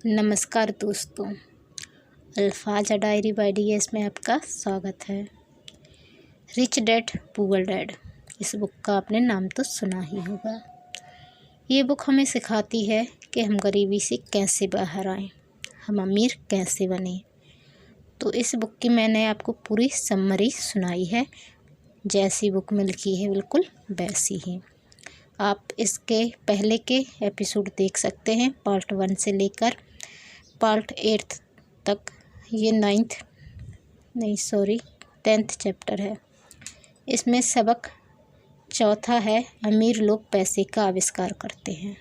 नमस्कार दोस्तों, अल्फाज डायरी बाय डीएस में आपका स्वागत है। रिच डैड पुअर डैड, इस बुक का आपने नाम तो सुना ही होगा। ये बुक हमें सिखाती है कि हम गरीबी से कैसे बाहर आएं, हम अमीर कैसे बने। तो इस बुक की मैंने आपको पूरी समरी सुनाई है, जैसी बुक में लिखी है बिल्कुल वैसी ही। आप इसके पहले के एपिसोड देख सकते हैं, पार्ट 1 से लेकर पार्ट 8 तक। ये 10th चैप्टर है। इसमें सबक चौथा है, अमीर लोग पैसे का आविष्कार करते हैं।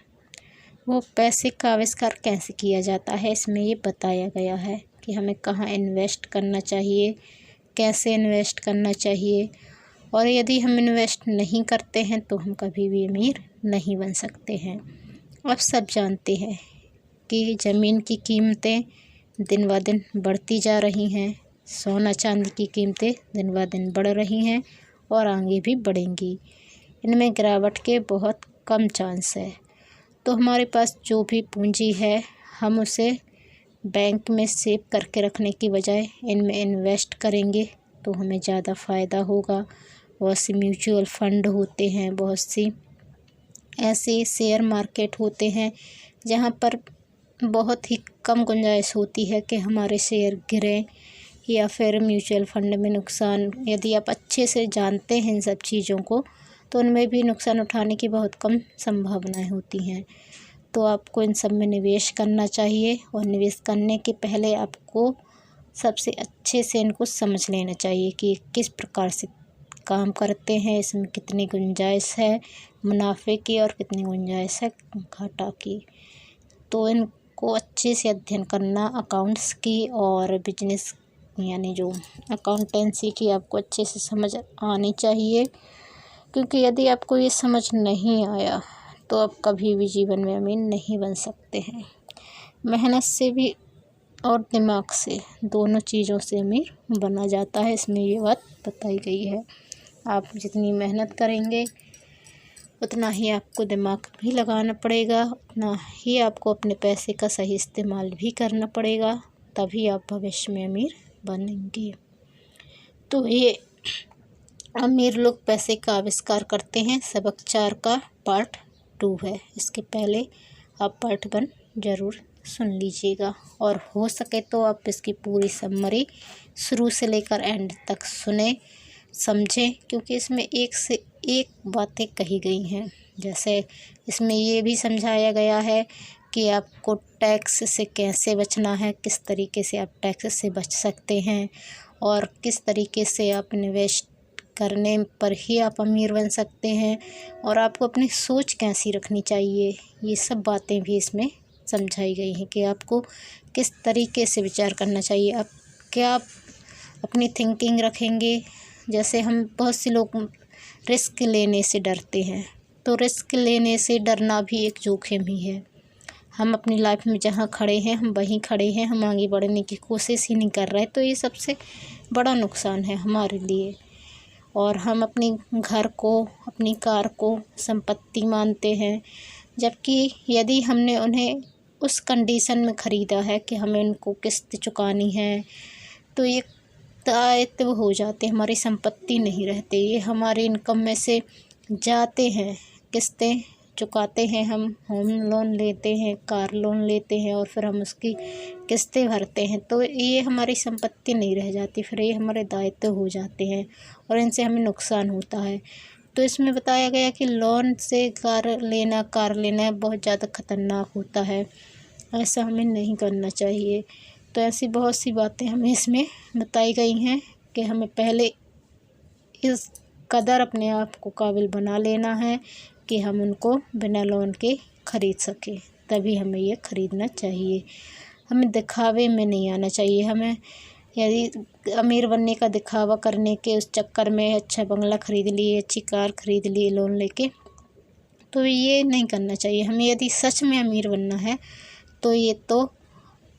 वो पैसे का आविष्कार कैसे किया जाता है, इसमें ये बताया गया है कि हमें कहाँ इन्वेस्ट करना चाहिए, कैसे इन्वेस्ट करना चाहिए, और यदि हम इन्वेस्ट नहीं करते हैं तो हम कभी भी अमीर नहीं बन सकते हैं। अब सब जानते हैं कि ज़मीन की कीमतें दिन ब दिन बढ़ती जा रही हैं, सोना चांदी की कीमतें दिन ब दिन बढ़ रही हैं और आगे भी बढ़ेंगी। इनमें गिरावट के बहुत कम चांस है। तो हमारे पास जो भी पूंजी है, हम उसे बैंक में सेव करके रखने की बजाय इनमें इन्वेस्ट करेंगे तो हमें ज़्यादा फ़ायदा होगा। बहुत सी म्यूचुअल फंड होते हैं, बहुत सी ऐसे शेयर मार्केट होते हैं जहाँ पर बहुत ही कम गुंजाइश होती है कि हमारे शेयर गिरें या फिर म्यूचुअल फंड में नुकसान। यदि आप अच्छे से जानते हैं इन सब चीज़ों को, तो उनमें भी नुकसान उठाने की बहुत कम संभावनाएं होती हैं। तो आपको इन सब में निवेश करना चाहिए, और निवेश करने के पहले आपको सबसे अच्छे से इनको समझ लेना चाहिए कि किस प्रकार से काम करते हैं, इसमें कितनी गुंजाइश है मुनाफे की और कितनी गुंजाइश है घाटा की। तो इनको अच्छे से अध्ययन करना, अकाउंट्स की और बिजनेस यानी जो अकाउंटेंसी की आपको अच्छे से समझ आनी चाहिए। क्योंकि यदि आपको ये समझ नहीं आया तो आप कभी भी जीवन में अमीर नहीं बन सकते हैं। मेहनत से भी और दिमाग से, दोनों चीज़ों से अमीर बना जाता है, इसमें ये बात बताई गई है। आप जितनी मेहनत करेंगे उतना ही आपको दिमाग भी लगाना पड़ेगा, उतना ही आपको अपने पैसे का सही इस्तेमाल भी करना पड़ेगा, तभी आप भविष्य में अमीर बनेंगे। तो ये अमीर लोग पैसे का आविष्कार करते हैं सबक 4 का पार्ट 2 है। इसके पहले आप पार्ट 1 ज़रूर सुन लीजिएगा, और हो सके तो आप इसकी पूरी समरी शुरू से लेकर एंड तक सुने, समझें, क्योंकि इसमें एक से एक बातें कही गई हैं। जैसे इसमें ये भी समझाया गया है कि आपको टैक्स से कैसे बचना है, किस तरीके से आप टैक्स से बच सकते हैं, और किस तरीके से आप इन्वेस्ट करने पर ही आप अमीर बन सकते हैं, और आपको अपनी सोच कैसी रखनी चाहिए। ये सब बातें भी इसमें समझाई गई हैं कि आपको किस तरीके से विचार करना चाहिए। आप क्या अपनी थिंकिंग रखेंगे। जैसे हम बहुत से लोग रिस्क लेने से डरते हैं, तो रिस्क लेने से डरना भी एक जोखिम ही है। हम अपनी लाइफ में जहाँ खड़े हैं हम वहीं खड़े हैं, हम आगे बढ़ने की कोशिश ही नहीं कर रहे, तो ये सबसे बड़ा नुकसान है हमारे लिए। और हम अपनी घर को, अपनी कार को संपत्ति मानते हैं, जबकि यदि हमने उन्हें उस कंडीशन में ख़रीदा है कि हमें उनको किस्त चुकानी है, तो ये दायित्व हो जाते, हमारी संपत्ति नहीं रहते, ये हमारे इनकम में से जाते हैं। किस्तें चुकाते हैं, हम होम लोन लेते हैं, कार लोन लेते हैं, और फिर हम उसकी किस्तें भरते हैं, तो ये हमारी संपत्ति नहीं रह जाती, फिर ये हमारे दायित्व हो जाते हैं और इनसे हमें नुकसान होता है। तो इसमें बताया गया कि लोन से कार लेना बहुत ज़्यादा ख़तरनाक होता है, ऐसा हमें नहीं करना चाहिए। तो ऐसी बहुत सी बातें हमें इसमें बताई गई हैं कि हमें पहले इस कदर अपने आप को काबिल बना लेना है कि हम उनको बिना लोन के ख़रीद सकें, तभी हमें ये ख़रीदना चाहिए। हमें दिखावे में नहीं आना चाहिए। हमें यदि अमीर बनने का दिखावा करने के उस चक्कर में अच्छा बंगला ख़रीद लिए, अच्छी कार ख़रीद लिए लोन लेके, तो ये नहीं करना चाहिए। हमें यदि सच में अमीर बनना है तो ये तो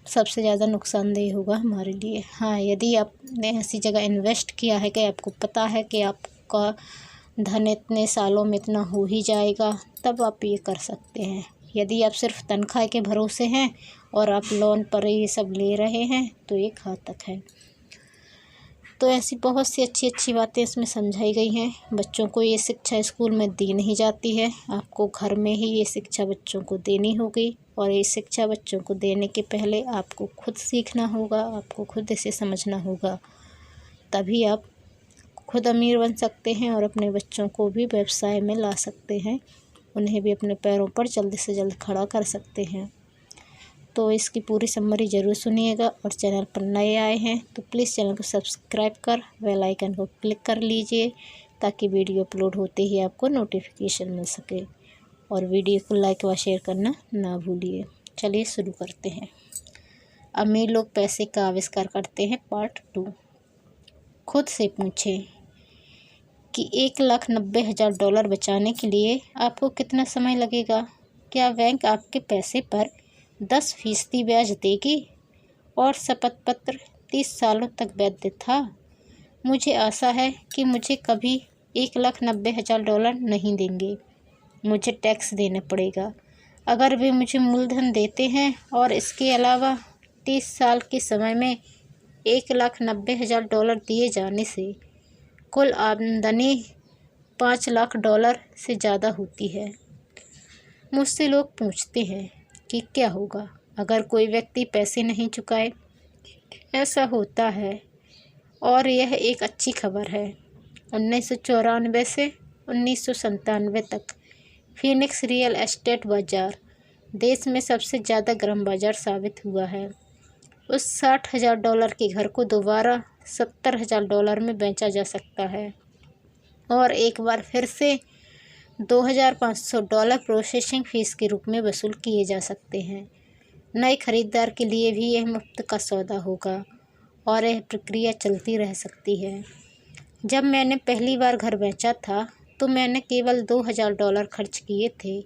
सबसे ज़्यादा नुकसानदेह होगा हमारे लिए। हाँ, यदि आपने ऐसी जगह इन्वेस्ट किया है कि आपको पता है कि आपका धन इतने सालों में इतना हो ही जाएगा, तब आप ये कर सकते हैं। यदि आप सिर्फ तनख्वाह के भरोसे हैं और आप लोन पर ये सब ले रहे हैं तो ये घातक है। तो ऐसी बहुत सी अच्छी अच्छी बातें इसमें समझाई गई हैं। बच्चों को ये शिक्षा स्कूल में दी नहीं जाती है, आपको घर में ही ये शिक्षा बच्चों को देनी होगी। और ये शिक्षा बच्चों को देने के पहले आपको खुद सीखना होगा, आपको खुद इसे समझना होगा, तभी आप खुद अमीर बन सकते हैं और अपने बच्चों को भी व्यवसाय में ला सकते हैं, उन्हें भी अपने पैरों पर जल्द से जल्द खड़ा कर सकते हैं। तो इसकी पूरी समरी ज़रूर सुनिएगा। और चैनल पर नए आए हैं तो प्लीज़ चैनल को सब्सक्राइब कर बेल आइकन को क्लिक कर लीजिए, ताकि वीडियो अपलोड होते ही आपको नोटिफिकेशन मिल सके। और वीडियो को लाइक व शेयर करना ना भूलिए। चलिए शुरू करते हैं। अमीर लोग पैसे का आविष्कार करते हैं पार्ट 2। खुद से पूछें कि $1,90,000 बचाने के लिए आपको कितना समय लगेगा। क्या बैंक आपके पैसे पर 10% ब्याज देगी और शपथ पत्र 30 सालों तक वैध था? मुझे आशा है कि मुझे कभी $1,90,000 नहीं देंगे। मुझे टैक्स देना पड़ेगा। अगर वे मुझे मूलधन देते हैं और इसके अलावा 30 साल के समय में $1,90,000 दिए जाने से कुल आमदनी $5 लाख से ज़्यादा होती है। मुझसे लोग पूछते हैं कि क्या होगा अगर कोई व्यक्ति पैसे नहीं चुकाए। ऐसा होता है और यह एक अच्छी खबर है। 1994 से 1997 तक फीनिक्स रियल एस्टेट बाज़ार देश में सबसे ज़्यादा गर्म बाज़ार साबित हुआ है। उस $60,000 के घर को दोबारा $70,000 में बेचा जा सकता है और एक बार फिर से $2,500 प्रोसेसिंग फ़ीस के रूप में वसूल किए जा सकते हैं। नए खरीदार के लिए भी यह मुफ्त का सौदा होगा और यह प्रक्रिया चलती रह सकती है। जब मैंने पहली बार घर बेचा था तो मैंने केवल $2,000 खर्च किए थे।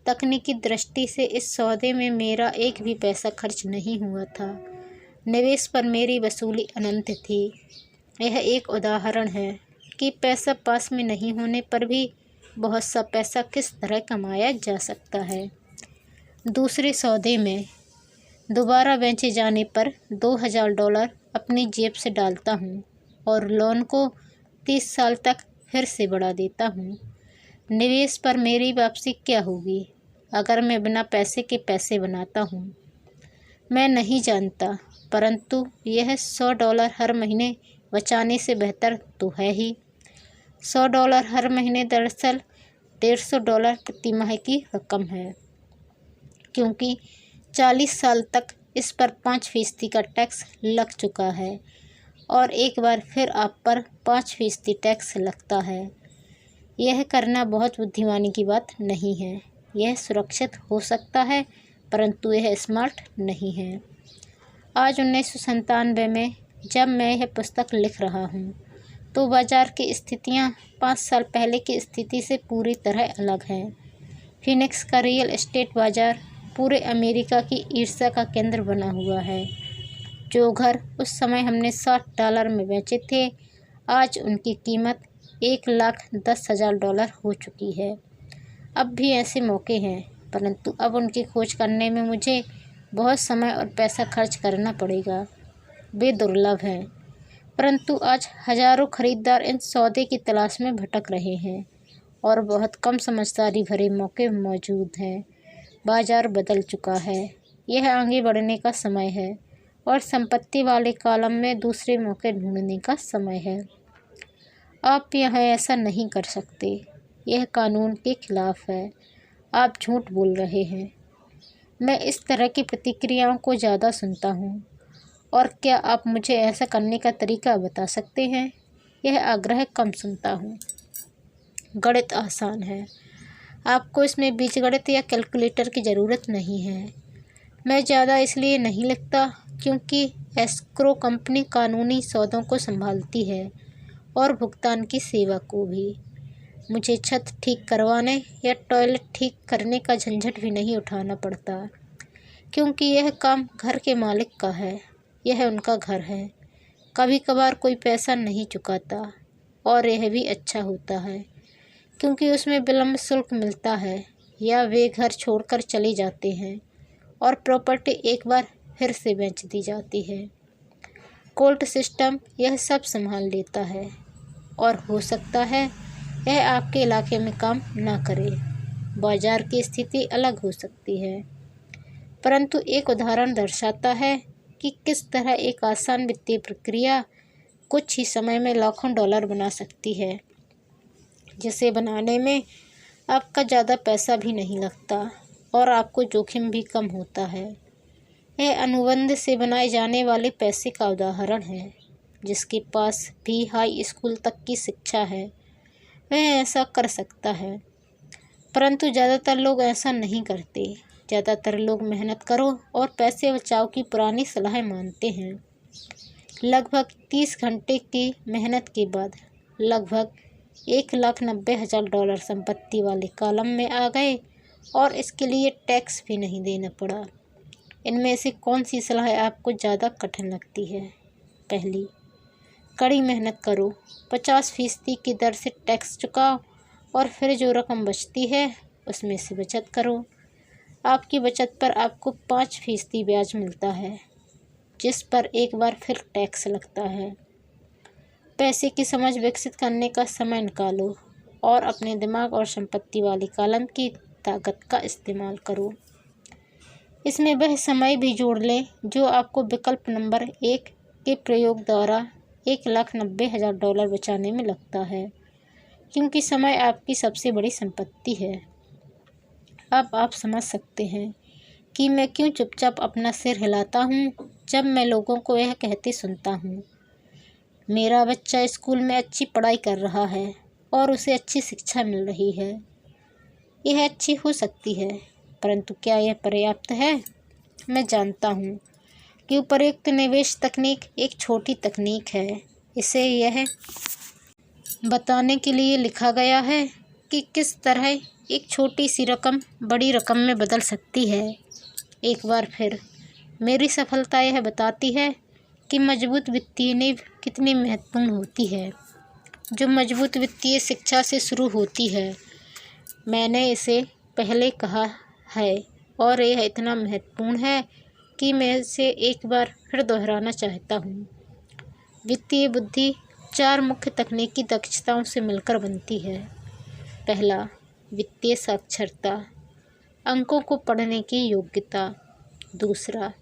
तकनीकी दृष्टि से इस सौदे में मेरा एक भी पैसा खर्च नहीं हुआ था। निवेश पर मेरी वसूली अनंत थी। यह एक उदाहरण है कि पैसा पास में नहीं होने पर भी बहुत सा पैसा किस तरह कमाया जा सकता है। दूसरे सौदे में दोबारा बेचे जाने पर $2,000 अपनी जेब से डालता हूँ और लोन को 30 साल तक फिर से बढ़ा देता हूँ। निवेश पर मेरी वापसी क्या होगी अगर मैं बिना पैसे के पैसे बनाता हूँ? मैं नहीं जानता, परंतु यह $100 हर महीने बचाने से बेहतर तो है ही। $100 हर महीने दरअसल $150 प्रति माह की रकम है, क्योंकि 40 साल तक इस पर 5% का टैक्स लग चुका है और एक बार फिर आप पर 5% टैक्स लगता है। यह करना बहुत बुद्धिमानी की बात नहीं है। यह सुरक्षित हो सकता है, परंतु यह स्मार्ट नहीं है। आज 1997 में जब मैं यह पुस्तक लिख रहा हूँ तो बाज़ार की स्थितियाँ 5 साल पहले की स्थिति से पूरी तरह अलग हैं। फीनिक्स का रियल एस्टेट बाज़ार पूरे अमेरिका की ईर्ष्या का केंद्र बना हुआ है। जो घर उस समय हमने $60 में बेचे थे, आज उनकी कीमत $1,10,000 हो चुकी है। अब भी ऐसे मौके हैं, परंतु अब उनकी खोज करने में मुझे बहुत समय और पैसा खर्च करना पड़ेगा। वे दुर्लभ हैं, परंतु आज हज़ारों खरीदार इन सौदे की तलाश में भटक रहे हैं और बहुत कम समझदारी भरे मौके मौजूद हैं। बाज़ार बदल चुका है। यह आगे बढ़ने का समय है और संपत्ति वाले कॉलम में दूसरे मौके ढूंढने का समय है। आप यह ऐसा नहीं कर सकते। यह कानून के खिलाफ है। आप झूठ बोल रहे हैं। मैं इस तरह की प्रतिक्रियाओं को ज़्यादा सुनता हूँ। और क्या आप मुझे ऐसा करने का तरीका बता सकते हैं? यह आग्रह कम सुनता हूँ। गणित आसान है। आपको इसमें बीजगणित या कैलकुलेटर की ज़रूरत नहीं है। मैं ज़्यादा इसलिए नहीं लिखता क्योंकि एस्क्रो कंपनी कानूनी सौदों को संभालती है और भुगतान की सेवा को भी। मुझे छत ठीक करवाने या टॉयलेट ठीक करने का झंझट भी नहीं उठाना पड़ता, क्योंकि यह काम घर के मालिक का है। यह उनका घर है। कभी कभार कोई पैसा नहीं चुकाता और यह भी अच्छा होता है, क्योंकि उसमें विलम्ब शुल्क मिलता है या वे घर छोड़कर चले जाते हैं और प्रॉपर्टी एक बार फिर से बेच दी जाती है। कोर्ट सिस्टम यह सब संभाल लेता है और हो सकता है यह आपके इलाके में काम ना करे। बाजार की स्थिति अलग हो सकती है, परंतु एक उदाहरण दर्शाता है कि किस तरह एक आसान वित्तीय प्रक्रिया कुछ ही समय में लाखों डॉलर बना सकती है, जिसे बनाने में आपका ज़्यादा पैसा भी नहीं लगता और आपको जोखिम भी कम होता है। यह अनुबंध से बनाए जाने वाले पैसे का उदाहरण है। जिसके पास भी हाई स्कूल तक की शिक्षा है वह ऐसा कर सकता है, परंतु ज़्यादातर लोग ऐसा नहीं करते। ज़्यादातर लोग मेहनत करो और पैसे बचाओ की पुरानी सलाह मानते हैं। लगभग 30 घंटे की मेहनत के बाद लगभग $1,90,000 संपत्ति वाले कॉलम में आ गए और इसके लिए टैक्स भी नहीं देना पड़ा। इनमें से कौन सी सलाह आपको ज़्यादा कठिन लगती है? पहली, कड़ी मेहनत करो, 50% की दर से टैक्स चुकाओ और फिर जो रकम बचती है उसमें से बचत करो। आपकी बचत पर आपको 5% ब्याज मिलता है, जिस पर एक बार फिर टैक्स लगता है। पैसे की समझ विकसित करने का समय निकालो और अपने दिमाग और संपत्ति वाली कॉलम की ताकत का इस्तेमाल करो। इसमें वह समय भी जोड़ लें जो आपको विकल्प नंबर 1 के प्रयोग द्वारा $1,90,000 बचाने में लगता है, क्योंकि समय आपकी सबसे बड़ी संपत्ति है। अब आप समझ सकते हैं कि मैं क्यों चुपचाप अपना सिर हिलाता हूँ जब मैं लोगों को यह कहते सुनता हूँ, मेरा बच्चा स्कूल में अच्छी पढ़ाई कर रहा है और उसे अच्छी शिक्षा मिल रही है। यह अच्छी हो सकती है, परंतु क्या यह पर्याप्त है? मैं जानता हूँ कि उपयुक्त निवेश तकनीक एक छोटी तकनीक है। इसे यह बताने के लिए लिखा गया है कि किस तरह एक छोटी सी रकम बड़ी रकम में बदल सकती है। एक बार फिर मेरी सफलता यह बताती है कि मजबूत वित्तीय नींव कितनी महत्वपूर्ण होती है, जो मजबूत वित्तीय शिक्षा से शुरू होती है। मैंने इसे पहले कहा है और यह इतना महत्वपूर्ण है कि मैं इसे एक बार फिर दोहराना चाहता हूँ। वित्तीय बुद्धि 4 मुख्य तकनीकी दक्षताओं से मिलकर बनती है। पहला, वित्तीय साक्षरता, अंकों को पढ़ने की योग्यता। दूसरा,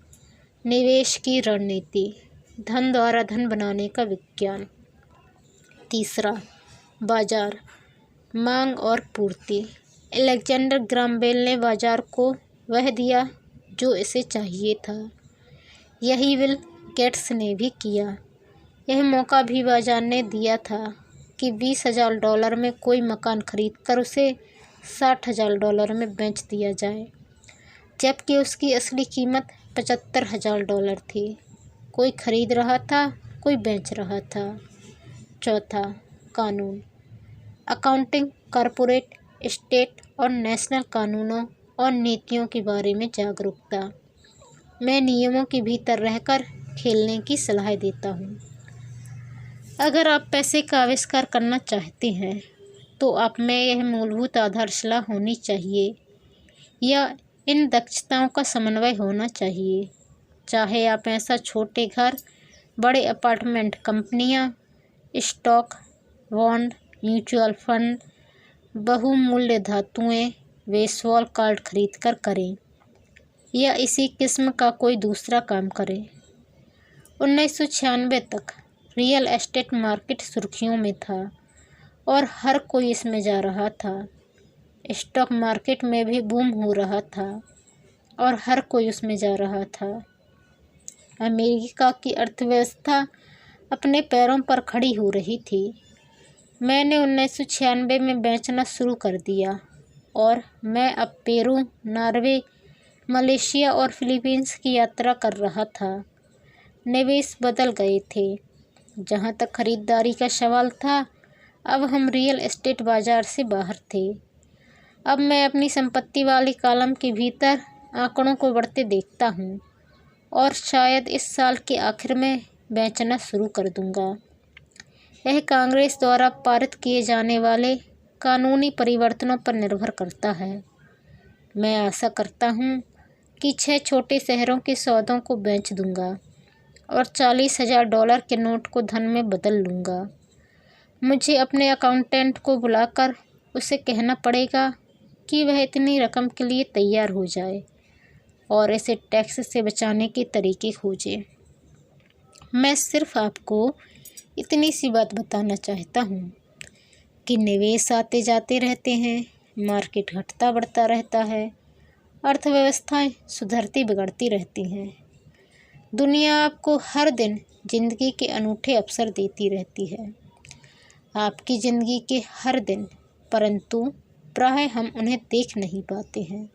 निवेश की रणनीति, धन द्वारा धन बनाने का विज्ञान। तीसरा, बाजार, मांग और पूर्ति। अलेक्जेंडर ग्राहम बेल ने बाजार को वह दिया जो इसे चाहिए था। यही बिल गेट्स ने भी किया। यह मौका भी बाजार ने दिया था कि $20,000 में कोई मकान खरीदकर उसे $60,000 में बेच दिया जाए, जबकि उसकी असली कीमत $75,000 थी। कोई खरीद रहा था, कोई बेच रहा था। चौथा, कानून, अकाउंटिंग, कॉरपोरेट, स्टेट और नेशनल कानूनों और नीतियों के बारे में जागरूकता। मैं नियमों के भीतर रहकर खेलने की सलाह देता हूँ। अगर आप पैसे का आविष्कार करना चाहते हैं तो आप में यह मूलभूत आधारशिला होनी चाहिए या इन दक्षताओं का समन्वय होना चाहिए। चाहे आप ऐसा छोटे घर, बड़े अपार्टमेंट कंपनियां, स्टॉक, बॉन्ड, म्यूचुअल फंड, बहुमूल्य धातुएं, बेसबॉल कार्ड खरीद कर करें या इसी किस्म का कोई दूसरा काम करें। 1996 तक रियल एस्टेट मार्केट सुर्खियों में था और हर कोई इसमें जा रहा था। स्टॉक मार्केट में भी बूम हो रहा था और हर कोई उसमें जा रहा था। अमेरिका की अर्थव्यवस्था अपने पैरों पर खड़ी हो रही थी। मैंने 1996 में बेचना शुरू कर दिया और मैं अब पेरू, नॉर्वे, मलेशिया और फिलीपींस की यात्रा कर रहा था। निवेश बदल गए थे। जहाँ तक खरीदारी का सवाल था, अब हम रियल एस्टेट बाजार से बाहर थे। अब मैं अपनी संपत्ति वाली कॉलम के भीतर आंकड़ों को बढ़ते देखता हूँ और शायद इस साल के आखिर में बेचना शुरू कर दूँगा। यह कांग्रेस द्वारा पारित किए जाने वाले कानूनी परिवर्तनों पर निर्भर करता है। मैं आशा करता हूँ कि 6 छोटे शहरों के सौदों को बेच दूंगा और $40,000 के नोट को धन में बदल लूँगा। मुझे अपने अकाउंटेंट को बुलाकर उसे कहना पड़ेगा कि वह इतनी रकम के लिए तैयार हो जाए और इसे टैक्स से बचाने के तरीके खोजे। मैं सिर्फ आपको इतनी सी बात बताना चाहता हूँ कि निवेश आते जाते रहते हैं, मार्केट घटता बढ़ता रहता है, अर्थव्यवस्थाएं सुधरती बिगड़ती रहती हैं। दुनिया आपको हर दिन जिंदगी के अनूठे अवसर देती रहती है, आपकी ज़िंदगी के हर दिन, परंतु प्राय हम उन्हें देख नहीं पाते हैं।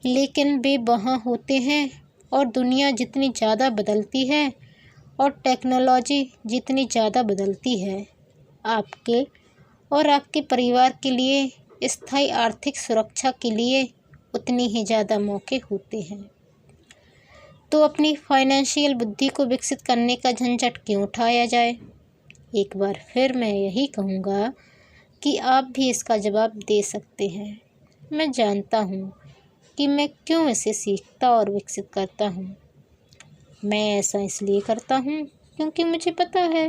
लेकिन वे वहाँ होते हैं और दुनिया जितनी ज़्यादा बदलती है और टेक्नोलॉजी जितनी ज़्यादा बदलती है, आपके और आपके परिवार के लिए स्थायी आर्थिक सुरक्षा के लिए उतनी ही ज़्यादा मौके होते हैं। तो अपनी फाइनेंशियल बुद्धि को विकसित करने का झंझट क्यों उठाया जाए? एक बार फिर मैं यही कहूँगा कि आप भी इसका जवाब दे सकते हैं। मैं जानता हूँ कि मैं क्यों इसे सीखता और विकसित करता हूँ। मैं ऐसा इसलिए करता हूँ क्योंकि मुझे पता है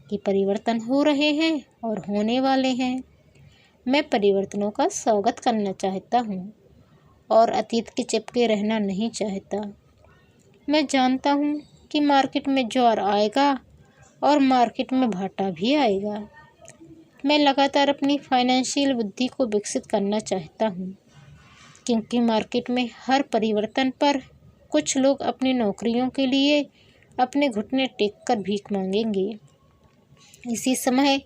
कि परिवर्तन हो रहे हैं और होने वाले हैं। मैं परिवर्तनों का स्वागत करना चाहता हूँ और अतीत के चिपके रहना नहीं चाहता। मैं जानता हूँ कि मार्केट में ज्वार आएगा और मार्केट में भाटा भी आएगा। मैं लगातार अपनी फाइनेंशियल बुद्धि को विकसित करना चाहता हूँ क्योंकि मार्केट में हर परिवर्तन पर कुछ लोग अपनी नौकरियों के लिए अपने घुटने टेक कर भीख मांगेंगे। इसी समय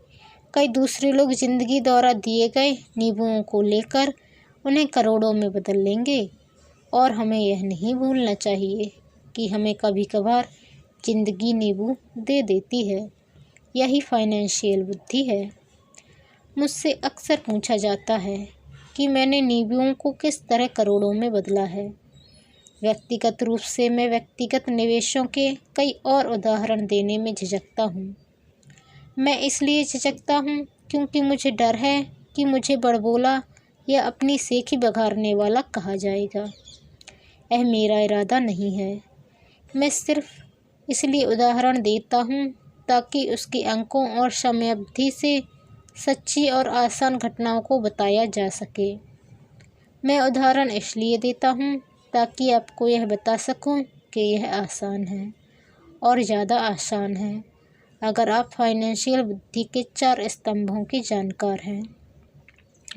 कई दूसरे लोग जिंदगी द्वारा दिए गए नींबुओं को लेकर उन्हें करोड़ों में बदल लेंगे। और हमें यह नहीं भूलना चाहिए कि हमें कभी कभार जिंदगी नींबू दे देती है। यही फाइनेंशियल बुद्धि है। मुझसे अक्सर पूछा जाता है कि मैंने नींबुओं को किस तरह करोड़ों में बदला है। व्यक्तिगत रूप से मैं व्यक्तिगत निवेशों के कई और उदाहरण देने में झिझकता हूँ। मैं इसलिए झिझकता हूँ क्योंकि मुझे डर है कि मुझे बड़बोला या अपनी सेखी बघारने वाला कहा जाएगा। यह मेरा इरादा नहीं है। मैं सिर्फ इसलिए उदाहरण देता हूँ ताकि उसके अंकों और समयावधि से सच्ची और आसान घटनाओं को बताया जा सके। मैं उदाहरण इसलिए देता हूँ ताकि आपको यह बता सकूँ कि यह आसान है और ज़्यादा आसान है अगर आप फाइनेंशियल बुद्धि के 4 स्तंभों के जानकार हैं।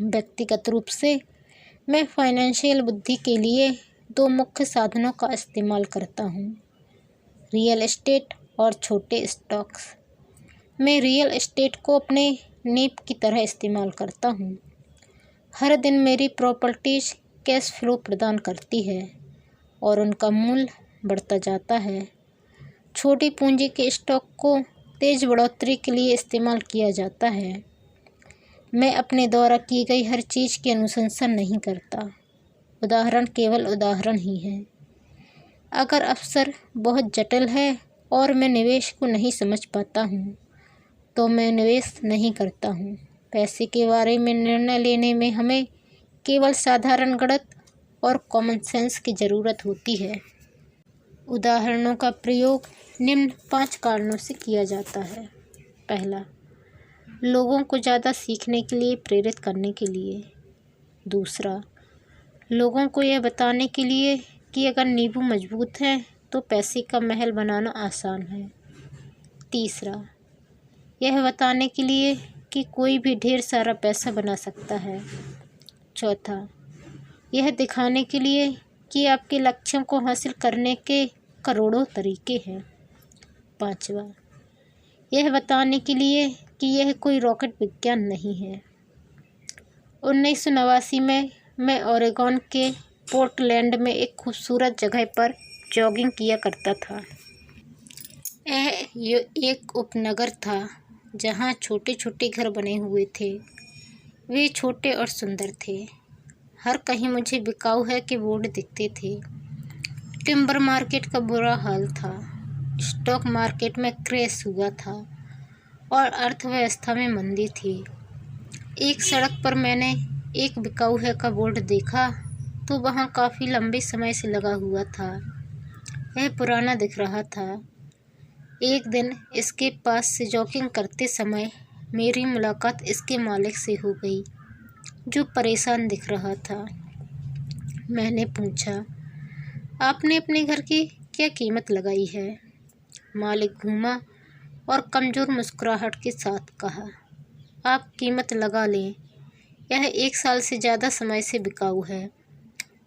व्यक्तिगत रूप से मैं फाइनेंशियल बुद्धि के लिए 2 मुख्य साधनों का इस्तेमाल करता हूँ, रियल एस्टेट और छोटे स्टॉक्स। मैं रियल एस्टेट को अपने नींव की तरह इस्तेमाल करता हूँ। हर दिन मेरी प्रॉपर्टीज कैश फ्लो प्रदान करती है और उनका मूल्य बढ़ता जाता है। छोटी पूंजी के स्टॉक को तेज बढ़ोतरी के लिए इस्तेमाल किया जाता है। मैं अपने द्वारा की गई हर चीज़ की अनुशंसा नहीं करता। उदाहरण केवल उदाहरण ही है। अगर अवसर बहुत जटिल है और मैं निवेश को नहीं समझ पाता हूँ तो मैं निवेश नहीं करता हूँ। पैसे के बारे में निर्णय लेने में हमें केवल साधारण गणित और कॉमन सेंस की ज़रूरत होती है। उदाहरणों का प्रयोग निम्न 5 कारणों से किया जाता है। पहला, लोगों को ज़्यादा सीखने के लिए प्रेरित करने के लिए। दूसरा, लोगों को यह बताने के लिए कि अगर नींबू मजबूत हैं तो पैसे का महल बनाना आसान है। तीसरा, यह बताने के लिए कि कोई भी ढेर सारा पैसा बना सकता है। चौथा, यह दिखाने के लिए कि आपके लक्ष्यों को हासिल करने के करोड़ों तरीके हैं। पांचवा, यह बताने के लिए कि यह कोई रॉकेट विज्ञान नहीं है। 1989 में मैं ओरेगॉन के पोर्टलैंड में एक खूबसूरत जगह पर जॉगिंग किया करता था। यह एक उपनगर था जहाँ छोटे छोटे घर बने हुए थे। वे छोटे और सुंदर थे। हर कहीं मुझे बिकाऊ है के बोर्ड दिखते थे। टिम्बर मार्केट का बुरा हाल था। स्टॉक मार्केट में क्रैश हुआ था और अर्थव्यवस्था में मंदी थी। एक सड़क पर मैंने एक बिकाऊ है का बोर्ड देखा तो वहाँ काफ़ी लंबे समय से लगा हुआ था। यह पुराना दिख रहा था। एक दिन इसके पास से जॉगिंग करते समय मेरी मुलाकात इसके मालिक से हो गई, जो परेशान दिख रहा था। मैंने पूछा, आपने अपने घर की क्या कीमत लगाई है? मालिक घूमा और कमज़ोर मुस्कुराहट के साथ कहा, आप कीमत लगा लें, यह 1 साल से ज़्यादा समय से बिकाऊ है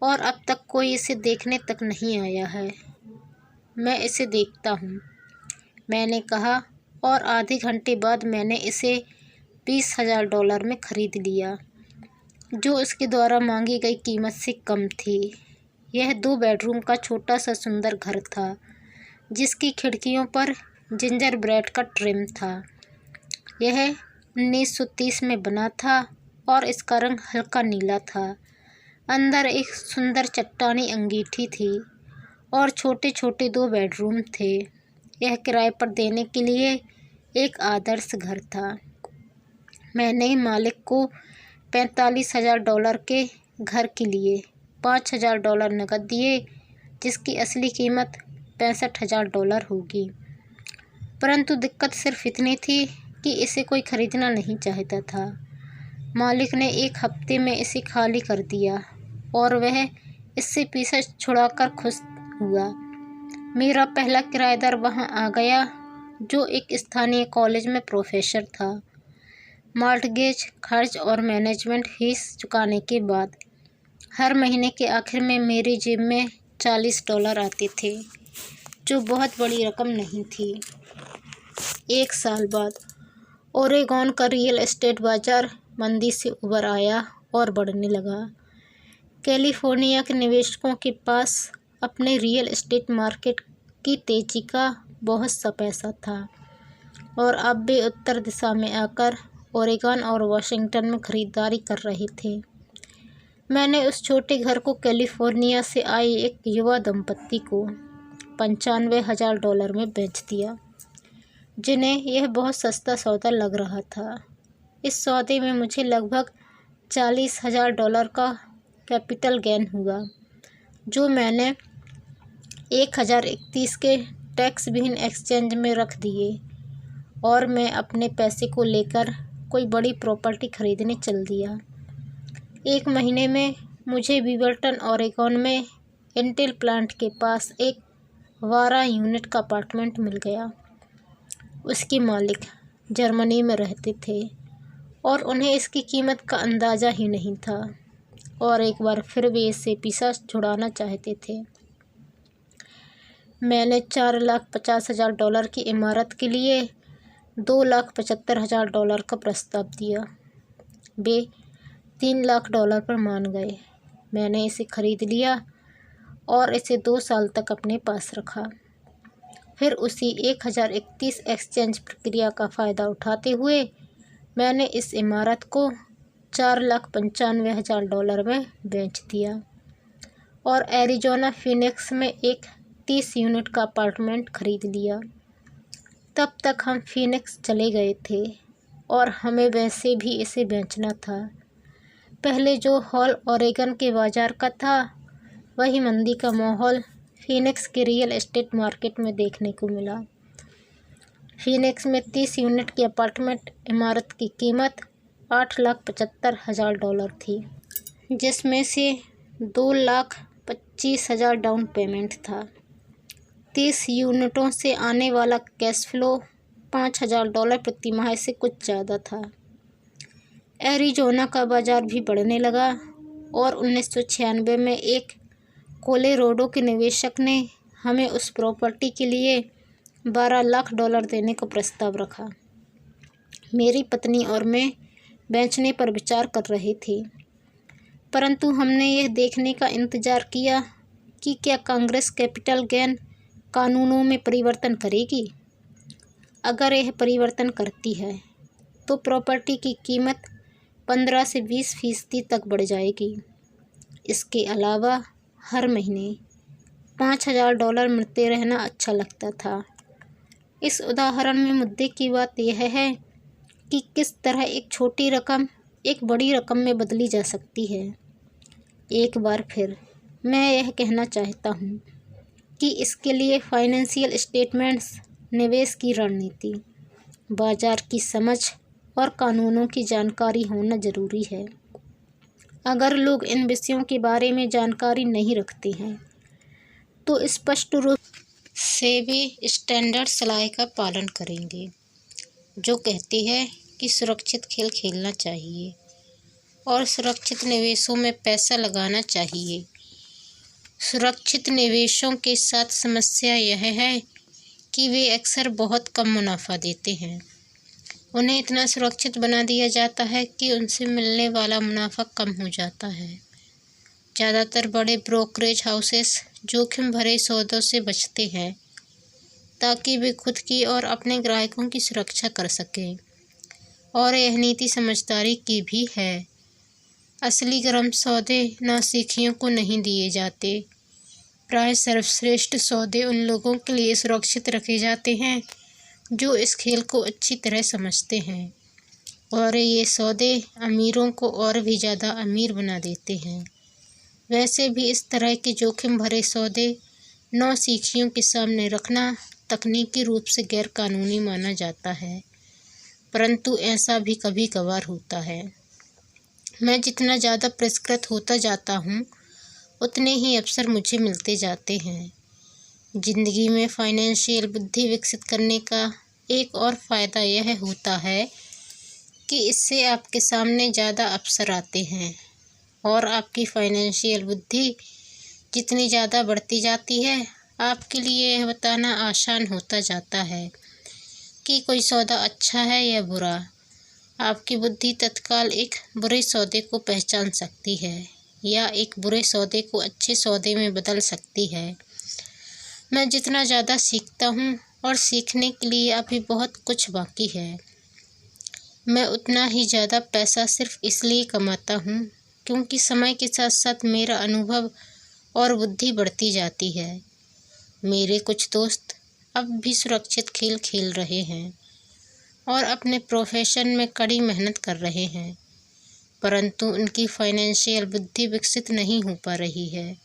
और अब तक कोई इसे देखने तक नहीं आया है। मैं इसे देखता हूँ, मैंने कहा, और आधे घंटे बाद मैंने इसे $20,000 में ख़रीद लिया, जो इसके द्वारा मांगी गई कीमत से कम थी। यह 2 बेडरूम का छोटा सा सुंदर घर था, जिसकी खिड़कियों पर जिंजर ब्रेड का ट्रिम था। यह 1930 में बना था और इसका रंग हल्का नीला था। अंदर एक सुंदर चट्टानी अंगीठी थी और छोटे छोटे 2 बेडरूम थे। यह किराए पर देने के लिए एक आदर्श घर था। मैंने मालिक को $45,000 के घर के लिए $5,000 नकद दिए, जिसकी असली कीमत $65,000 होगी। परंतु दिक्कत सिर्फ इतनी थी कि इसे कोई खरीदना नहीं चाहता था। मालिक ने 1 हफ्ते में इसे खाली कर दिया और वह इससे पीछा छुड़ाकर खुश हुआ। मेरा पहला किराएदार वहां आ गया, जो एक स्थानीय कॉलेज में प्रोफेसर था। मॉर्टगेज खर्च और मैनेजमेंट फीस चुकाने के बाद हर महीने के आखिर में मेरी जेब में $40 आते थे, जो बहुत बड़ी रकम नहीं थी। 1 साल बाद ओरेगॉन का रियल एस्टेट बाजार मंदी से उबर आया और बढ़ने लगा। कैलिफोर्निया के निवेशकों के पास अपने रियल एस्टेट मार्केट की तेजी का बहुत सा पैसा था और अब वे उत्तर दिशा में आकर ओरेगॉन और वाशिंगटन में खरीदारी कर रहे थे। मैंने उस छोटे घर को कैलिफोर्निया से आए एक युवा दंपत्ति को $95,000 में बेच दिया, जिन्हें यह बहुत सस्ता सौदा लग रहा था। इस सौदे में मुझे लगभग $40,000 का कैपिटल गेन हुआ, जो मैंने 1031 के टैक्स विहीन एक्सचेंज में रख दिए और मैं अपने पैसे को लेकर कोई बड़ी प्रॉपर्टी खरीदने चल दिया। 1 महीने में मुझे बीवरटन ओरेगॉन में इंटेल प्लांट के पास एक 12 यूनिट का अपार्टमेंट मिल गया। उसके मालिक जर्मनी में रहते थे और उन्हें इसकी कीमत का अंदाज़ा ही नहीं था और एक बार फिर वे इससे पीछा छुड़ाना चाहते थे। मैंने $4,50,000 की इमारत के लिए $2,75,000 का प्रस्ताव दिया। वे $3,00,000 पर मान गए। मैंने इसे खरीद लिया और इसे 2 साल तक अपने पास रखा। फिर उसी 1031 एक्सचेंज प्रक्रिया का फ़ायदा उठाते हुए मैंने इस इमारत को $4,95,000 में बेच दिया और एरिज़ोना फीनिक्स में एक 30 यूनिट का अपार्टमेंट खरीद लिया। तब तक हम फीनिक्स चले गए थे और हमें वैसे भी इसे बेचना था। पहले जो हॉल ओरेगन के बाज़ार का था, वही मंदी का माहौल फीनिक्स के रियल एस्टेट मार्केट में देखने को मिला। फीनिक्स में 30 यूनिट की अपार्टमेंट इमारत की कीमत $8,75,000 थी, जिसमें से $2,25,000 डाउन पेमेंट था। 30 यूनिटों से आने वाला कैश फ्लो $5,000 प्रति माह से कुछ ज़्यादा था। एरिज़ोना का बाज़ार भी बढ़ने लगा और 1996 में एक कोलोराडो के निवेशक ने हमें उस प्रॉपर्टी के लिए $12,00,000 देने का प्रस्ताव रखा। मेरी पत्नी और मैं बेचने पर विचार कर रहे थे, परंतु हमने यह देखने का इंतज़ार किया कि क्या कांग्रेस कैपिटल गेन कानूनों में परिवर्तन करेगी। अगर यह परिवर्तन करती है तो प्रॉपर्टी की कीमत 15 से 20% तक बढ़ जाएगी। इसके अलावा हर महीने $5,000 मिलते रहना अच्छा लगता था। इस उदाहरण में मुद्दे की बात यह है कि किस तरह एक छोटी रकम एक बड़ी रकम में बदली जा सकती है। एक बार फिर मैं यह कहना चाहता हूँ कि इसके लिए फाइनेंशियल स्टेटमेंट्स, निवेश की रणनीति, बाजार की समझ और कानूनों की जानकारी होना ज़रूरी है। अगर लोग इन विषयों के बारे में जानकारी नहीं रखते हैं तो स्पष्ट रूप से भी स्टैंडर्ड सलाह का पालन करेंगे, जो कहती है कि सुरक्षित खेल खेलना चाहिए और सुरक्षित निवेशों में पैसा लगाना चाहिए। सुरक्षित निवेशों के साथ समस्या यह है कि वे अक्सर बहुत कम मुनाफा देते हैं। उन्हें इतना सुरक्षित बना दिया जाता है कि उनसे मिलने वाला मुनाफा कम हो जाता है। ज़्यादातर बड़े ब्रोकरेज हाउसेस जोखिम भरे सौदों से बचते हैं ताकि वे खुद की और अपने ग्राहकों की सुरक्षा कर सकें, और यह नीति समझदारी की भी है। असली गर्म सौदे नौसिखियों को नहीं दिए जाते। प्राय सर्वश्रेष्ठ सौदे उन लोगों के लिए सुरक्षित रखे जाते हैं जो इस खेल को अच्छी तरह समझते हैं, और ये सौदे अमीरों को और भी ज़्यादा अमीर बना देते हैं। वैसे भी इस तरह के जोखिम भरे सौदे नौसिखियों के सामने रखना तकनीकी रूप से गैरकानूनी माना जाता है, परंतु ऐसा भी कभी कभार होता है। मैं जितना ज़्यादा परिष्कृत होता जाता हूँ उतने ही अवसर मुझे मिलते जाते हैं। जिंदगी में फाइनेंशियल बुद्धि विकसित करने का एक और फ़ायदा यह होता है कि इससे आपके सामने ज़्यादा अवसर आते हैं, और आपकी फाइनेंशियल बुद्धि जितनी ज़्यादा बढ़ती जाती है, आपके लिए यह बताना आसान होता जाता है कि कोई सौदा अच्छा है या बुरा। आपकी बुद्धि तत्काल एक बुरे सौदे को पहचान सकती है या एक बुरे सौदे को अच्छे सौदे में बदल सकती है। मैं जितना ज़्यादा सीखता हूँ, और सीखने के लिए अभी बहुत कुछ बाकी है, मैं उतना ही ज़्यादा पैसा सिर्फ इसलिए कमाता हूँ क्योंकि समय के साथ साथ मेरा अनुभव और बुद्धि बढ़ती जाती है। मेरे कुछ दोस्त अब भी सुरक्षित खेल खेल रहे हैं और अपने प्रोफेशन में कड़ी मेहनत कर रहे हैं, परंतु उनकी फाइनेंशियल बुद्धि विकसित नहीं हो पा रही है,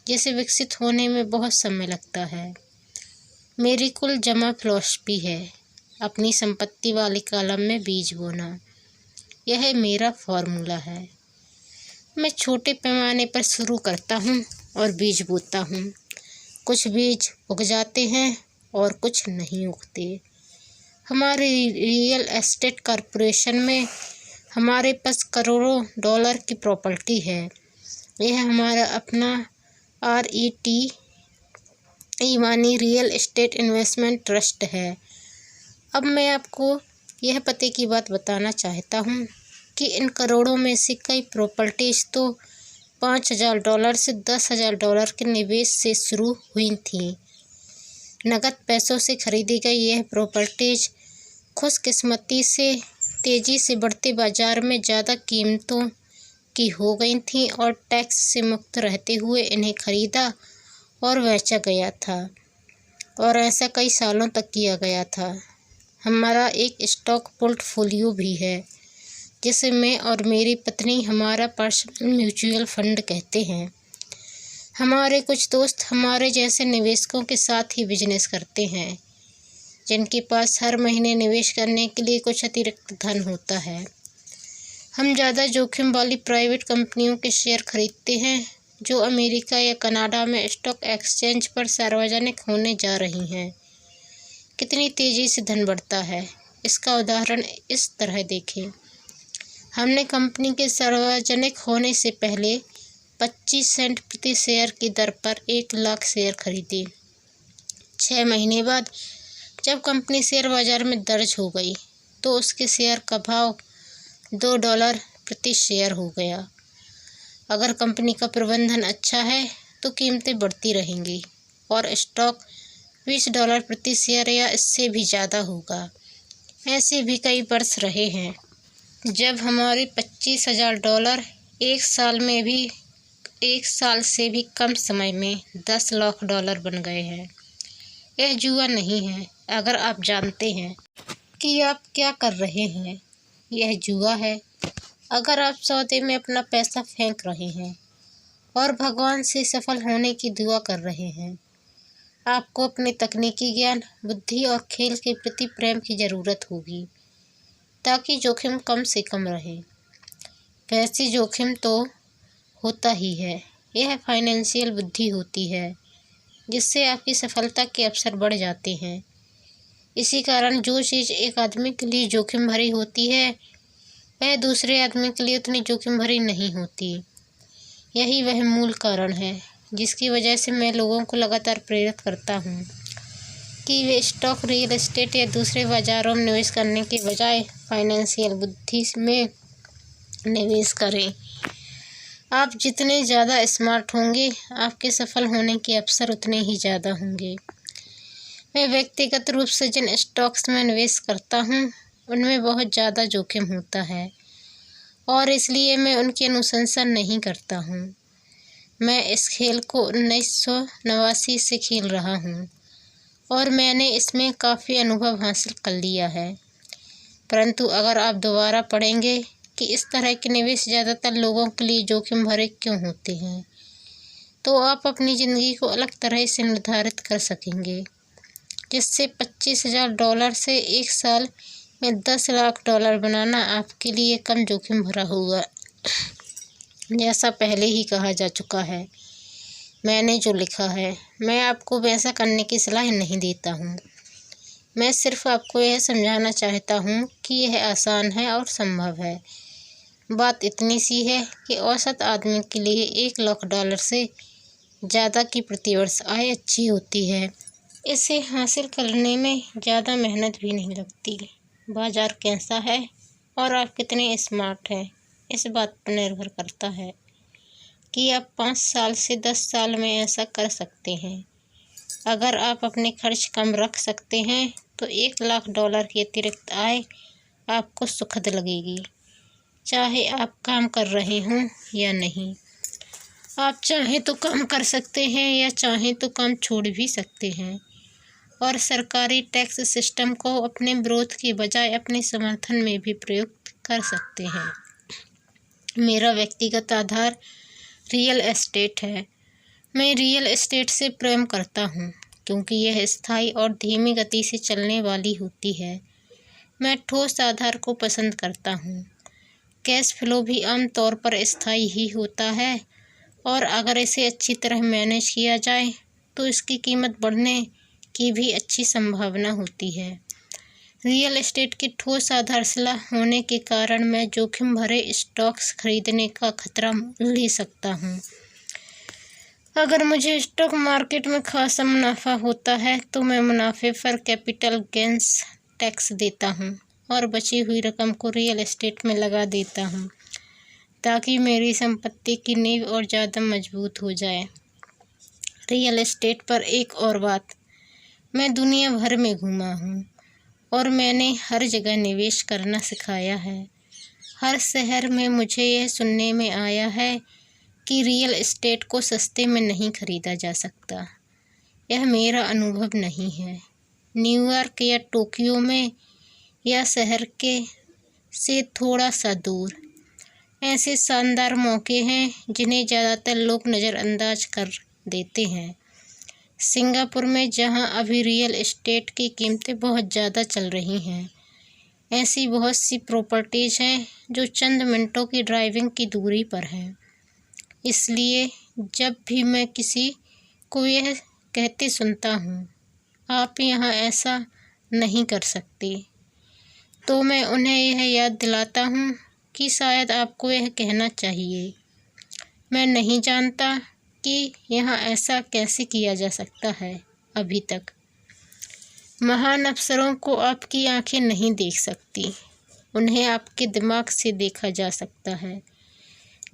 जिसे विकसित होने में बहुत समय लगता है। मेरी कुल जमा फिलॉसफी है अपनी संपत्ति वाले कॉलम में बीज बोना। यह मेरा फॉर्मूला है। मैं छोटे पैमाने पर शुरू करता हूँ और बीज बोता हूँ। कुछ बीज उग जाते हैं और कुछ नहीं उगते। हमारे रियल एस्टेट कॉरपोरेशन में हमारे पास करोड़ों डॉलर की प्रॉपर्टी है। यह हमारा अपना RET ईमानी रियल एस्टेट इन्वेस्टमेंट ट्रस्ट है। अब मैं आपको यह पते की बात बताना चाहता हूँ कि इन करोड़ों में से कई प्रॉपर्टीज़ तो $5,000 से $10,000 के निवेश से शुरू हुई थीं। नगद पैसों से खरीदी गई यह प्रॉपर्टीज़ खुशकिस्मती से तेज़ी से बढ़ते बाज़ार में ज़्यादा कीमतों की हो गई थीं, और टैक्स से मुक्त रहते हुए इन्हें खरीदा और बेचा गया था, और ऐसा कई सालों तक किया गया था। हमारा एक स्टॉक पोर्टफोलियो भी है जिसे मैं और मेरी पत्नी हमारा पर्सनल म्यूचुअल फंड कहते हैं। हमारे कुछ दोस्त हमारे जैसे निवेशकों के साथ ही बिजनेस करते हैं, जिनके पास हर महीने निवेश करने के लिए कुछ अतिरिक्त धन होता है। हम ज़्यादा जोखिम वाली प्राइवेट कंपनियों के शेयर खरीदते हैं जो अमेरिका या कनाडा में स्टॉक एक्सचेंज पर सार्वजनिक होने जा रही हैं। कितनी तेज़ी से धन बढ़ता है, इसका उदाहरण इस तरह देखें। हमने कंपनी के सार्वजनिक होने से पहले 25 सेंट प्रति शेयर की दर पर 1 लाख शेयर खरीदे। 6 महीने बाद जब कंपनी शेयर बाजार में दर्ज हो गई तो उसके शेयर का भाव $2 प्रति शेयर हो गया। अगर कंपनी का प्रबंधन अच्छा है तो कीमतें बढ़ती रहेंगी और स्टॉक $20 प्रति शेयर या इससे भी ज़्यादा होगा। ऐसे भी कई वर्ष रहे हैं जब हमारे $25,000 एक साल से भी कम समय में $10 लाख बन गए हैं। यह जुआ नहीं है। अगर आप जानते हैं कि आप क्या कर रहे हैं, यह जुआ है। अगर आप सौदे में अपना पैसा फेंक रहे हैं और भगवान से सफल होने की दुआ कर रहे हैं। आपको अपने तकनीकी ज्ञान, बुद्धि और खेल के प्रति प्रेम की ज़रूरत होगी ताकि जोखिम कम से कम रहे। वैसे जोखिम तो होता ही है, यह फाइनेंशियल बुद्धि होती है जिससे आपकी सफलता के अवसर बढ़ जाते हैं। इसी कारण जो चीज़ एक आदमी के लिए जोखिम भरी होती है वह दूसरे आदमी के लिए उतनी जोखिम भरी नहीं होती। यही वह मूल कारण है जिसकी वजह से मैं लोगों को लगातार प्रेरित करता हूँ कि वे स्टॉक, रियल एस्टेट या दूसरे बाज़ारों में निवेश करने के बजाय फाइनेंशियल बुद्धि में निवेश करें। आप जितने ज़्यादा स्मार्ट होंगे, आपके सफल होने के अवसर उतने ही ज़्यादा होंगे। मैं व्यक्तिगत रूप से जिन स्टॉक्स में निवेश करता हूँ उनमें बहुत ज़्यादा जोखिम होता है और इसलिए मैं उनकी अनुशंसा नहीं करता हूँ। मैं इस खेल को 1989 से खेल रहा हूँ और मैंने इसमें काफ़ी अनुभव हासिल कर लिया है। परंतु अगर आप दोबारा पढ़ेंगे कि इस तरह के निवेश ज़्यादातर लोगों के लिए जोखिम भरे क्यों होते हैं, तो आप अपनी ज़िंदगी को अलग तरह से निर्धारित कर सकेंगे, जिससे $25,000 से एक साल में $10 लाख बनाना आपके लिए कम जोखिम भरा होगा। जैसा पहले ही कहा जा चुका है, मैंने जो लिखा है, मैं आपको वैसा करने की सलाह नहीं देता हूँ। मैं सिर्फ आपको यह समझाना चाहता हूँ कि यह आसान है और संभव है। बात इतनी सी है कि औसत आदमी के लिए $1 लाख से ज़्यादा की प्रतिवर्ष आय अच्छी होती है। इसे हासिल करने में ज़्यादा मेहनत भी नहीं लगती। बाज़ार कैसा है और आप कितने स्मार्ट हैं, इस बात पर निर्भर करता है कि आप 5 साल से 10 साल में ऐसा कर सकते हैं। अगर आप अपने खर्च कम रख सकते हैं तो $1 लाख की अतिरिक्त आय आपको सुखद लगेगी, चाहे आप काम कर रहे हों या नहीं। आप चाहें तो काम कर सकते हैं या चाहें तो काम छोड़ भी सकते हैं और सरकारी टैक्स सिस्टम को अपने विरोध के बजाय अपने समर्थन में भी प्रयुक्त कर सकते हैं। मेरा व्यक्तिगत आधार रियल एस्टेट है। मैं रियल एस्टेट से प्रेम करता हूँ क्योंकि यह स्थायी और धीमी गति से चलने वाली होती है। मैं ठोस आधार को पसंद करता हूँ। कैश फ्लो भी आमतौर पर स्थायी ही होता है और अगर इसे अच्छी तरह मैनेज किया जाए तो इसकी कीमत बढ़ने की भी अच्छी संभावना होती है। रियल एस्टेट की ठोस आधारशिला होने के कारण मैं जोखिम भरे स्टॉक्स खरीदने का खतरा ले सकता हूँ। अगर मुझे स्टॉक मार्केट में खासा मुनाफा होता है तो मैं मुनाफे पर कैपिटल गेंस टैक्स देता हूँ और बची हुई रकम को रियल एस्टेट में लगा देता हूँ ताकि मेरी संपत्ति की नींव और ज़्यादा मजबूत हो जाए। रियल एस्टेट पर एक और बात, मैं दुनिया भर में घूमा हूँ और मैंने हर जगह निवेश करना सिखाया है। हर शहर में मुझे यह सुनने में आया है कि रियल एस्टेट को सस्ते में नहीं खरीदा जा सकता। यह मेरा अनुभव नहीं है। न्यूयॉर्क या टोक्यो में या शहर के से थोड़ा सा दूर ऐसे शानदार मौके हैं जिन्हें ज़्यादातर लोग नज़रअंदाज कर देते हैं। सिंगापुर में जहां अभी रियल एस्टेट की कीमतें बहुत ज़्यादा चल रही हैं, ऐसी बहुत सी प्रॉपर्टीज़ हैं जो चंद मिनटों की ड्राइविंग की दूरी पर हैं। इसलिए जब भी मैं किसी को यह कहते सुनता हूँ, आप यहाँ ऐसा नहीं कर सकते, तो मैं उन्हें यह याद दिलाता हूँ कि शायद आपको यह कहना चाहिए, मैं नहीं जानता कि यहाँ ऐसा कैसे किया जा सकता है। अभी तक महान अफसरों को आपकी आंखें नहीं देख सकती, उन्हें आपके दिमाग से देखा जा सकता है।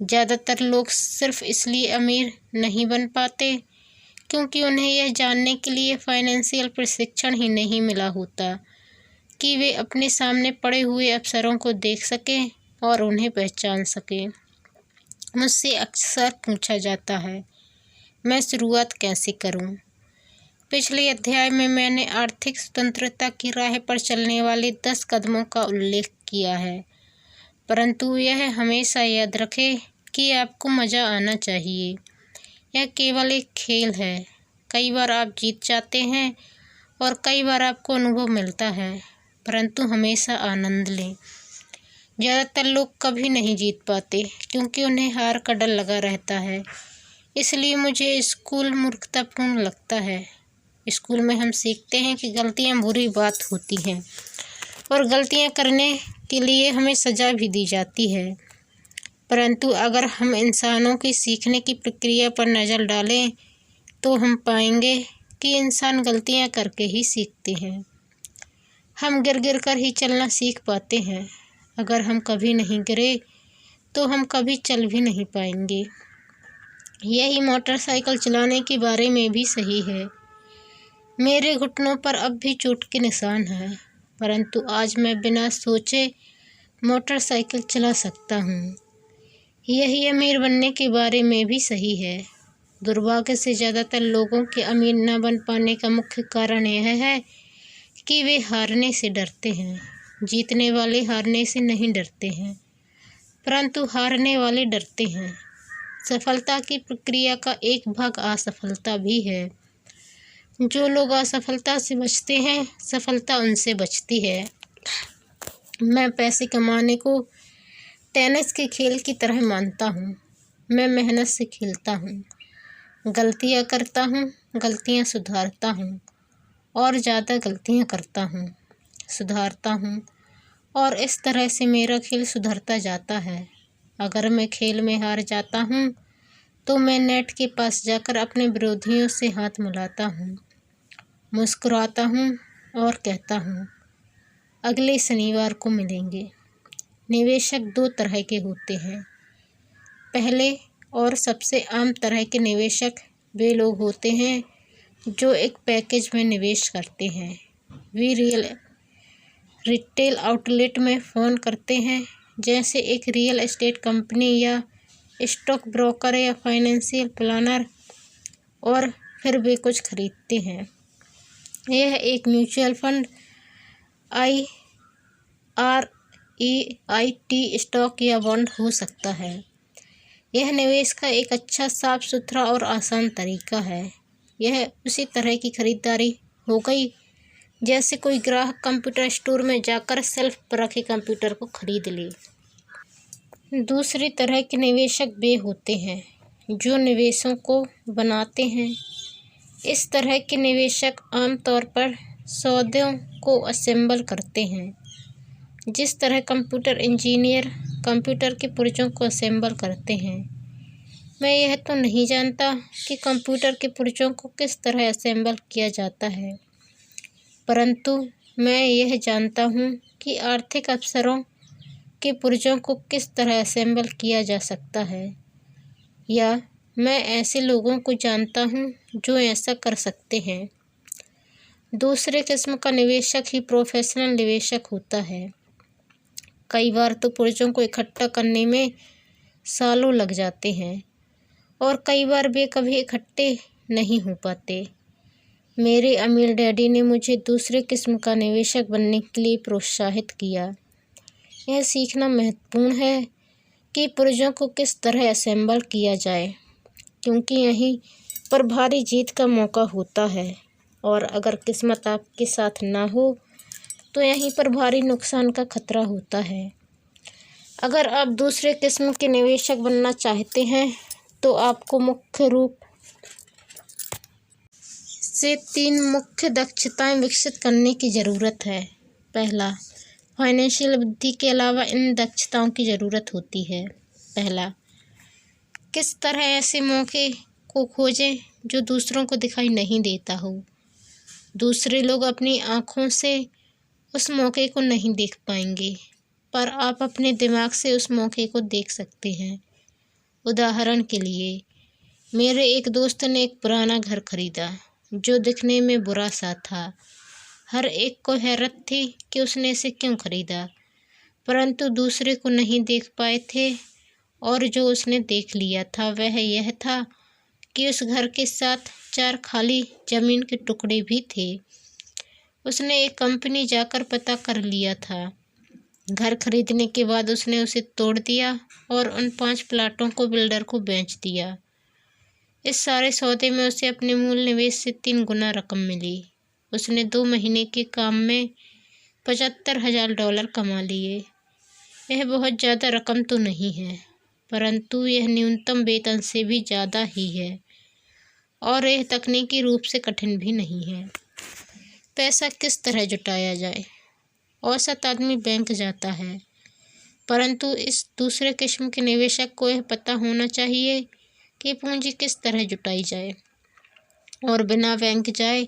ज़्यादातर लोग सिर्फ इसलिए अमीर नहीं बन पाते क्योंकि उन्हें यह जानने के लिए फाइनेंशियल प्रशिक्षण ही नहीं मिला होता कि वे अपने सामने पड़े हुए अवसरों को देख सकें और उन्हें पहचान सकें। मुझसे अक्सर पूछा जाता है, मैं शुरुआत कैसे करूं? पिछले अध्याय में मैंने आर्थिक स्वतंत्रता की राह पर चलने वाले 10 कदमों का उल्लेख किया है, परंतु यह हमेशा याद रखें कि आपको मज़ा आना चाहिए। यह केवल एक खेल है। कई बार आप जीत जाते हैं और कई बार आपको अनुभव मिलता है, परंतु हमेशा आनंद लें। ज़्यादातर लोग कभी नहीं जीत पाते क्योंकि उन्हें हार का डर लगा रहता है। इसलिए मुझे स्कूल मूर्खतापूर्ण लगता है। स्कूल में हम सीखते हैं कि गलतियाँ बुरी बात होती हैं और गलतियाँ करने के लिए हमें सज़ा भी दी जाती है। परंतु अगर हम इंसानों की सीखने की प्रक्रिया पर नज़र डालें तो हम पाएंगे कि इंसान गलतियाँ करके ही सीखते हैं। हम गिर गिर कर ही चलना सीख पाते हैं। अगर हम कभी नहीं गिरे तो हम कभी चल भी नहीं पाएंगे। यही मोटरसाइकिल चलाने के बारे में भी सही है। मेरे घुटनों पर अब भी चोट के निशान हैं, परंतु आज मैं बिना सोचे मोटरसाइकिल चला सकता हूँ। यही अमीर बनने के बारे में भी सही है। दुर्भाग्य से ज़्यादातर लोगों के अमीर न बन पाने का मुख्य कारण यह है कि वे हारने से डरते हैं। जीतने वाले हारने से नहीं डरते हैं, परंतु हारने वाले डरते हैं। सफलता की प्रक्रिया का एक भाग असफलता भी है। जो लोग असफलता से बचते हैं, सफलता उनसे बचती है। मैं पैसे कमाने को टेनिस के खेल की तरह मानता हूँ। मैं मेहनत से खेलता हूँ, गलतियाँ करता हूँ, गलतियाँ सुधारता हूँ और ज़्यादा गलतियाँ करता हूँ, सुधारता हूँ और इस तरह से मेरा खेल सुधरता जाता है। अगर मैं खेल में हार जाता हूँ तो मैं नेट के पास जाकर अपने विरोधियों से हाथ मिलाता हूँ, मुस्कुराता हूँ और कहता हूँ, अगले शनिवार को मिलेंगे। निवेशक दो तरह के होते हैं। पहले और सबसे आम तरह के निवेशक वे लोग होते हैं जो एक पैकेज में निवेश करते हैं। वे रिटेल आउटलेट में फ़ोन करते हैं, जैसे एक रियल एस्टेट कंपनी या स्टॉक ब्रोकर या फाइनेंशियल प्लानर, और फिर वे कुछ खरीदते हैं। यह एक म्यूचुअल फंड, REIT स्टॉक या बॉन्ड हो सकता है। यह निवेश का एक अच्छा, साफ सुथरा और आसान तरीका है। यह उसी तरह की खरीदारी हो गई जैसे कोई ग्राहक कंप्यूटर स्टोर में जाकर शेल्फ पर रखे कंप्यूटर को खरीद ले। दूसरी तरह के निवेशक वे होते हैं जो निवेशों को बनाते हैं। इस तरह के निवेशक आमतौर पर सौदों को असेंबल करते हैं, जिस तरह कंप्यूटर इंजीनियर कंप्यूटर के पुर्जों को असेंबल करते हैं। मैं यह तो नहीं जानता कि कंप्यूटर के पुर्जों को किस तरह असेंबल किया जाता है, परंतु मैं यह जानता हूँ कि आर्थिक अफसरों के पुर्जों को किस तरह असेंबल किया जा सकता है, या मैं ऐसे लोगों को जानता हूँ जो ऐसा कर सकते हैं। दूसरे किस्म का निवेशक ही प्रोफेशनल निवेशक होता है। कई बार तो पुर्जों को इकट्ठा करने में सालों लग जाते हैं और कई बार वे कभी इकट्ठे नहीं हो पाते। मेरे अमीर डैडी ने मुझे दूसरे किस्म का निवेशक बनने के लिए प्रोत्साहित किया। यह सीखना महत्वपूर्ण है कि पुर्जों को किस तरह असेंबल किया जाए, क्योंकि यहीं पर भारी जीत का मौका होता है, और अगर किस्मत आपके साथ ना हो तो यहीं पर भारी नुकसान का खतरा होता है। अगर आप दूसरे किस्म के निवेशक बनना चाहते हैं तो आपको मुख्य रूप से 3 मुख्य दक्षताएं विकसित करने की ज़रूरत है। पहला, फाइनेंशियल बुद्धि के अलावा इन दक्षताओं की ज़रूरत होती है। पहला, किस तरह ऐसे मौके को खोजें जो दूसरों को दिखाई नहीं देता हो। दूसरे लोग अपनी आँखों से उस मौके को नहीं देख पाएंगे, पर आप अपने दिमाग से उस मौके को देख सकते हैं। उदाहरण के लिए, मेरे एक दोस्त ने एक पुराना घर खरीदा जो दिखने में बुरा सा था। हर एक को हैरत थी कि उसने इसे क्यों खरीदा, परंतु दूसरे को नहीं देख पाए थे, और जो उसने देख लिया था वह यह था कि उस घर के साथ 4 खाली ज़मीन के टुकड़े भी थे। उसने एक कंपनी जाकर पता कर लिया था। घर खरीदने के बाद उसने उसे तोड़ दिया और उन 5 प्लाटों को बिल्डर को बेच दिया। इस सारे सौदे में उसे अपने मूल निवेश से 3 गुना रकम मिली। उसने 2 महीने के काम में $75,000 कमा लिए। यह बहुत ज़्यादा रकम तो नहीं है, परंतु यह न्यूनतम वेतन से भी ज़्यादा ही है और यह तकनीकी रूप से कठिन भी नहीं है। पैसा किस तरह जुटाया जाए? औसत आदमी बैंक जाता है, परंतु इस दूसरे किस्म के निवेशक को यह पता होना चाहिए कि पूंजी किस तरह जुटाई जाए और बिना बैंक जाए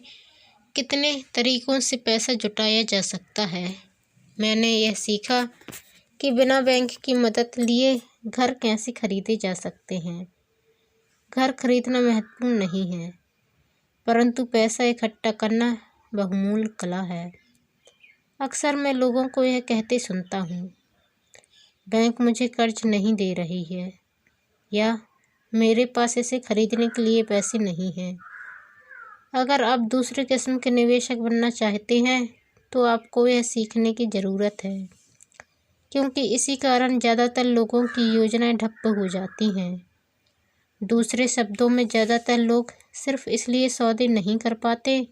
कितने तरीकों से पैसा जुटाया जा सकता है। मैंने यह सीखा कि बिना बैंक की मदद लिए घर कैसे खरीदे जा सकते हैं। घर खरीदना महत्वपूर्ण नहीं है, परंतु पैसा इकट्ठा करना बहुमूल्य कला है। अक्सर मैं लोगों को यह कहते सुनता हूँ, बैंक मुझे कर्ज नहीं दे रही है, या मेरे पास इसे खरीदने के लिए पैसे नहीं हैं। अगर आप दूसरे किस्म के निवेशक बनना चाहते हैं तो आपको यह सीखने की ज़रूरत है, क्योंकि इसी कारण ज़्यादातर लोगों की योजनाएं ठप्प हो जाती हैं। दूसरे शब्दों में, ज़्यादातर लोग सिर्फ इसलिए सौदे नहीं कर पाते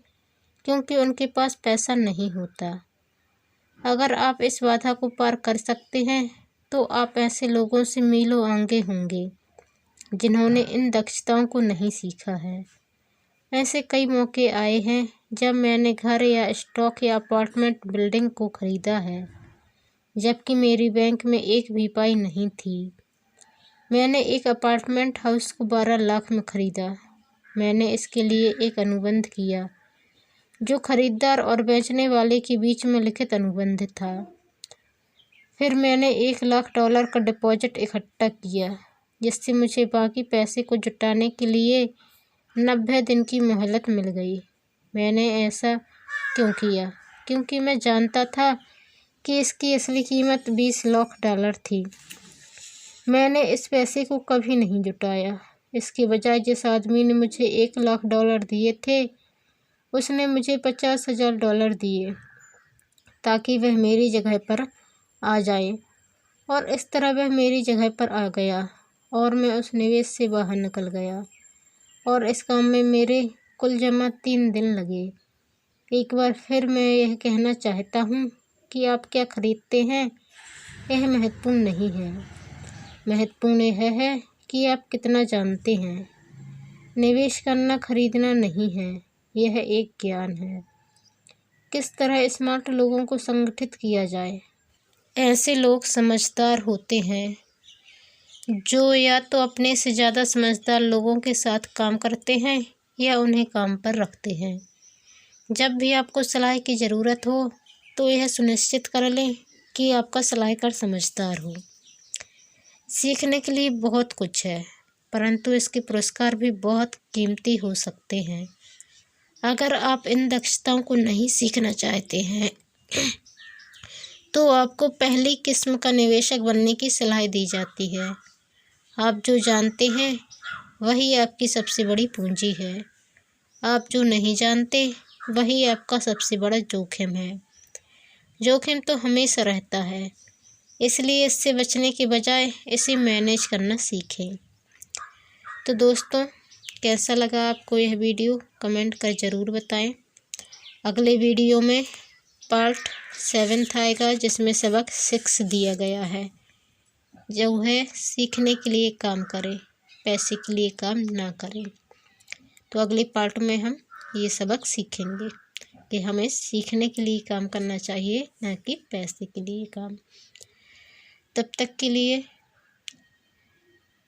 क्योंकि उनके पास पैसा नहीं होता। अगर आप इस बाधा को पार कर सकते हैं तो आप ऐसे लोगों से मीलों आगे होंगे जिन्होंने इन दक्षताओं को नहीं सीखा है। ऐसे कई मौके आए हैं जब मैंने घर या स्टॉक या अपार्टमेंट बिल्डिंग को खरीदा है, जबकि मेरी बैंक में एक भी पाई नहीं थी। मैंने एक अपार्टमेंट हाउस को 12 लाख में खरीदा। मैंने इसके लिए एक अनुबंध किया जो खरीदार और बेचने वाले के बीच में लिखित अनुबंध था। फिर मैंने $1 लाख का डिपॉजिट इकट्ठा किया, जिससे मुझे बाकी पैसे को जुटाने के लिए 90 दिन की मोहलत मिल गई। मैंने ऐसा क्यों किया? क्योंकि मैं जानता था कि इसकी असली कीमत $20 लाख थी। मैंने इस पैसे को कभी नहीं जुटाया। इसके बजाय जिस आदमी ने मुझे $1 लाख दिए थे, उसने मुझे $50,000 दिए ताकि वह मेरी जगह पर आ जाए, और इस तरह वह मेरी जगह पर आ गया और मैं उस निवेश से बाहर निकल गया। और इस काम में मेरे कुल जमा 3 दिन लगे। एक बार फिर मैं यह कहना चाहता हूँ कि आप क्या खरीदते हैं यह महत्वपूर्ण नहीं है। महत्वपूर्ण यह है कि आप कितना जानते हैं। निवेश करना खरीदना नहीं है, यह एक ज्ञान है। किस तरह स्मार्ट लोगों को संगठित किया जाए? ऐसे लोग समझदार होते हैं जो या तो अपने से ज़्यादा समझदार लोगों के साथ काम करते हैं या उन्हें काम पर रखते हैं। जब भी आपको सलाह की ज़रूरत हो तो यह सुनिश्चित कर लें कि आपका सलाहकार समझदार हो। सीखने के लिए बहुत कुछ है, परंतु इसके पुरस्कार भी बहुत कीमती हो सकते हैं। अगर आप इन दक्षताओं को नहीं सीखना चाहते हैं तो आपको पहली किस्म का निवेशक बनने की सलाह दी जाती है। आप जो जानते हैं वही आपकी सबसे बड़ी पूंजी है। आप जो नहीं जानते वही आपका सबसे बड़ा जोखिम है। जोखिम तो हमेशा रहता है, इसलिए इससे बचने के बजाय इसे मैनेज करना सीखें। तो दोस्तों, कैसा लगा आपको यह वीडियो? कमेंट कर ज़रूर बताएं। अगले वीडियो में पार्ट 7 आएगा, जिसमें सबक 6 दिया गया है, जो है सीखने के लिए काम करें, पैसे के लिए काम ना करें। तो अगले पार्ट में हम ये सबक सीखेंगे कि हमें सीखने के लिए काम करना चाहिए, ना कि पैसे के लिए काम। तब तक के लिए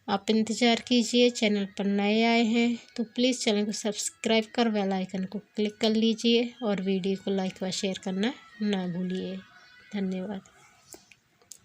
आप इंतज़ार कीजिए। चैनल पर नए आए हैं तो प्लीज़ चैनल को सब्सक्राइब कर बेल आइकन को क्लिक कर लीजिए और वीडियो को लाइक व शेयर करना ना भूलिए। धन्यवाद।